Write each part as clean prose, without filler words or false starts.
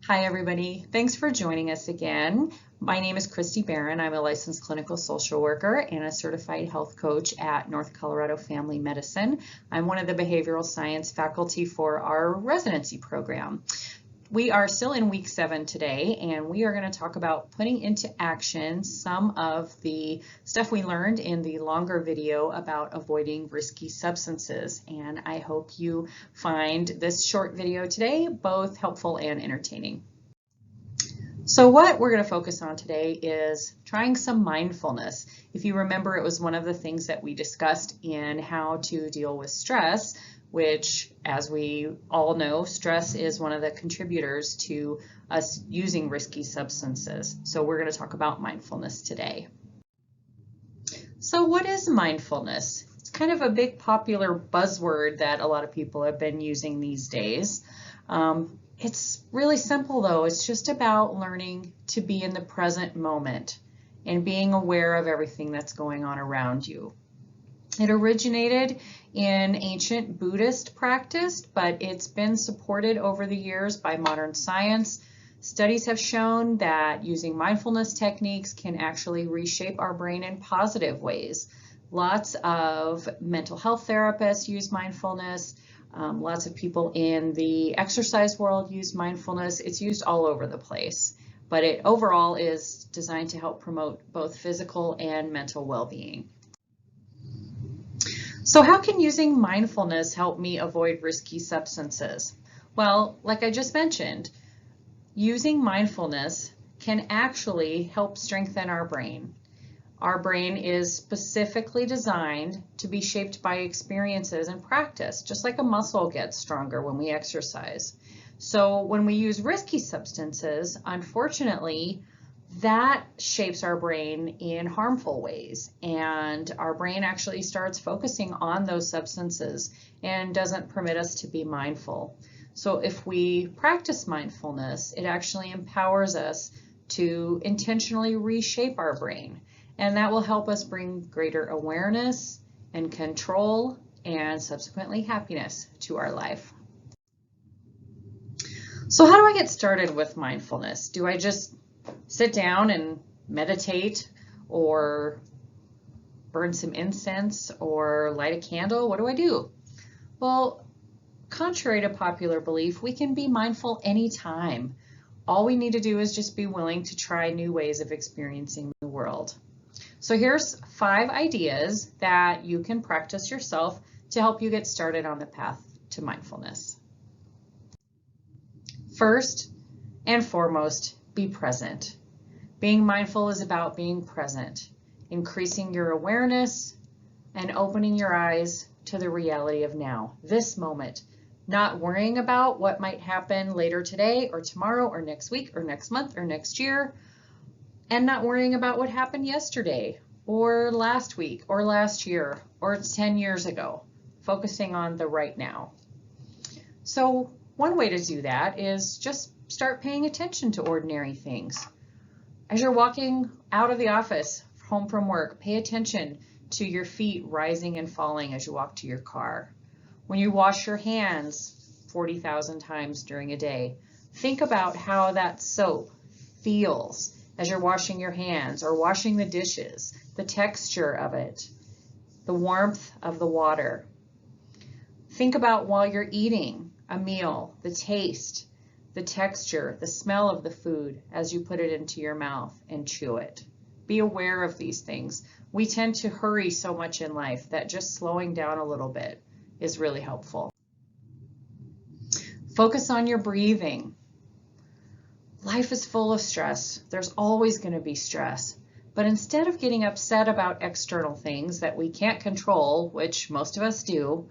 Hi, everybody. Thanks for joining us again. My name is Christy Barron. I'm a licensed clinical social worker and a certified health coach at North Colorado Family Medicine. I'm one of the behavioral science faculty for our residency program. We are still in week 7 today, and we are going to talk about putting into action some of the stuff we learned in the longer video about avoiding risky substances. And I hope you find this short video today both helpful and entertaining. So what we're going to focus on today is trying some mindfulness. If you remember, it was one of the things that we discussed in how to deal with stress, which, as we all know, stress is one of the contributors to us using risky substances. So we're going to talk about mindfulness today. So what is mindfulness? It's kind of a big popular buzzword that a lot of people have been using these days. It's really simple though. It's just about learning to be in the present moment and being aware of everything that's going on around you. It originated in ancient Buddhist practice, but it's been supported over the years by modern science. Studies have shown that using mindfulness techniques can actually reshape our brain in positive ways. Lots of mental health therapists use mindfulness. Lots of people in the exercise world use mindfulness. It's used all over the place, but it overall is designed to help promote both physical and mental well-being. So how can using mindfulness help me avoid risky substances? Well, like I just mentioned, using mindfulness can actually help strengthen our brain. Our brain is specifically designed to be shaped by experiences and practice, just like a muscle gets stronger when we exercise. So when we use risky substances, unfortunately, that shapes our brain in harmful ways, and our brain actually starts focusing on those substances and doesn't permit us to be mindful. So if we practice mindfulness, it actually empowers us to intentionally reshape our brain, and that will help us bring greater awareness and control and subsequently happiness to our life. So how do I get started with mindfulness? Do I just sit down and meditate or burn some incense or light a candle? What do I do? Well, contrary to popular belief, we can be mindful anytime. All we need to do is just be willing to try new ways of experiencing the world. So here's 5 ideas that you can practice yourself to help you get started on the path to mindfulness. First and foremost, be present. Being mindful is about being present, increasing your awareness and opening your eyes to the reality of now, this moment, not worrying about what might happen later today or tomorrow or next week or next month or next year, and not worrying about what happened yesterday or last week or last year or 10 years ago, focusing on the right now. So one way to do that is just start paying attention to ordinary things. As you're walking out of the office, home from work, pay attention to your feet rising and falling as you walk to your car. When you wash your hands 40,000 times during a day, think about how that soap feels as you're washing your hands or washing the dishes, the texture of it, the warmth of the water. Think about while you're eating a meal, the taste, the texture, the smell of the food as you put it into your mouth and chew it. Be aware of these things. We tend to hurry so much in life that just slowing down a little bit is really helpful. Focus on your breathing. Life is full of stress. There's always going to be stress. But instead of getting upset about external things that we can't control, which most of us do,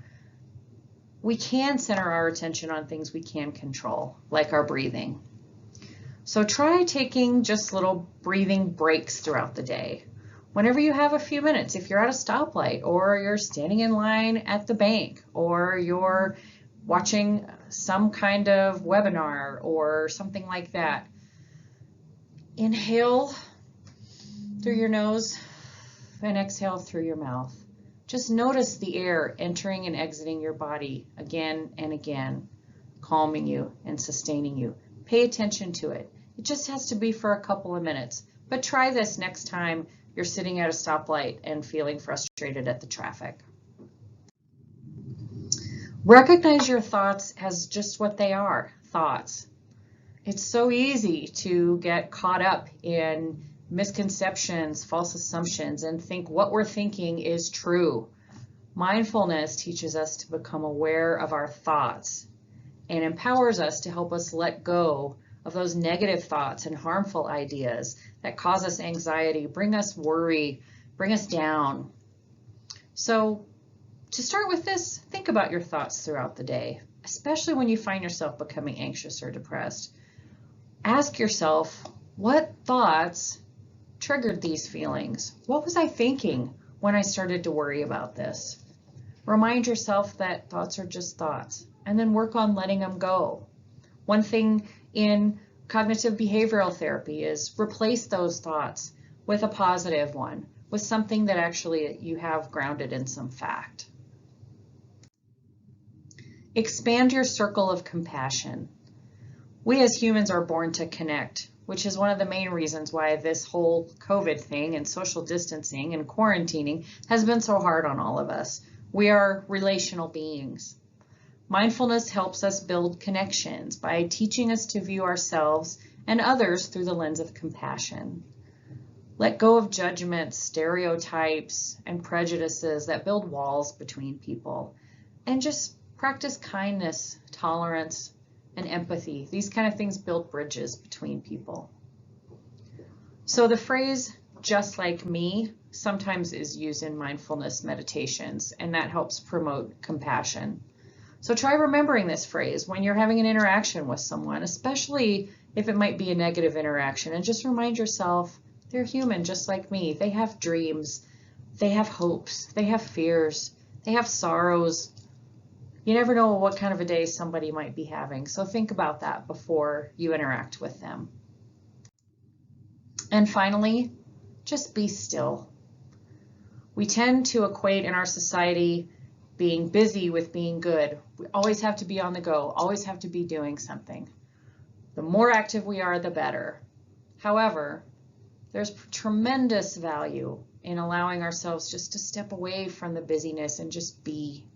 we can center our attention on things we can control, like our breathing. So try taking just little breathing breaks throughout the day. Whenever you have a few minutes, if you're at a stoplight or you're standing in line at the bank or you're watching some kind of webinar or something like that, inhale through your nose and exhale through your mouth. Just notice the air entering and exiting your body again and again, calming you and sustaining you. Pay attention to it. It just has to be for a couple of minutes. But try this next time you're sitting at a stoplight and feeling frustrated at the traffic. Recognize your thoughts as just what they are, thoughts. It's so easy to get caught up in misconceptions, false assumptions, and think what we're thinking is true. Mindfulness teaches us to become aware of our thoughts and empowers us to help us let go of those negative thoughts and harmful ideas that cause us anxiety, bring us worry, bring us down. So to start with this, think about your thoughts throughout the day, especially when you find yourself becoming anxious or depressed. Ask yourself, what thoughts triggered these feelings? What was I thinking when I started to worry about this? Remind yourself that thoughts are just thoughts, and then work on letting them go. One thing in cognitive behavioral therapy is replace those thoughts with a positive one, with something that actually you have grounded in some fact. Expand your circle of compassion. We as humans are born to connect, which is one of the main reasons why this whole COVID thing and social distancing and quarantining has been so hard on all of us. We are relational beings. Mindfulness helps us build connections by teaching us to view ourselves and others through the lens of compassion. Let go of judgments, stereotypes, and prejudices that build walls between people, and just practice kindness, tolerance, and empathy. These kind of things build bridges between people. So the phrase, just like me, sometimes is used in mindfulness meditations, and that helps promote compassion. So try remembering this phrase when you're having an interaction with someone, especially if it might be a negative interaction, and just remind yourself, they're human just like me. They have dreams, they have hopes, they have fears, they have sorrows. You never know what kind of a day somebody might be having, so think about that before you interact with them. And finally, just be still. We tend to equate in our society being busy with being good. We always have to be on the go, always have to be doing something. The more active we are, the better. However, there's tremendous value in allowing ourselves just to step away from the busyness and just be.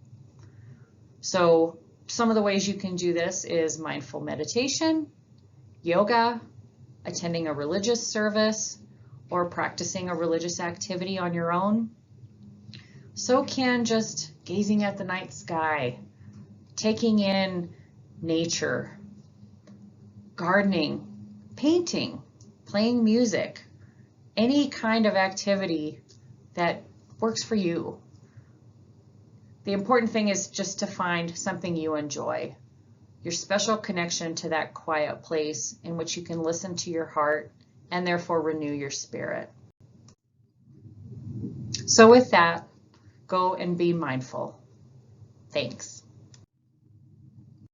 So some of the ways you can do this is mindful meditation, yoga, attending a religious service, or practicing a religious activity on your own. So can just gazing at the night sky, taking in nature, gardening, painting, playing music, any kind of activity that works for you. The important thing is just to find something you enjoy, your special connection to that quiet place in which you can listen to your heart and therefore renew your spirit. So with that, go and be mindful. Thanks.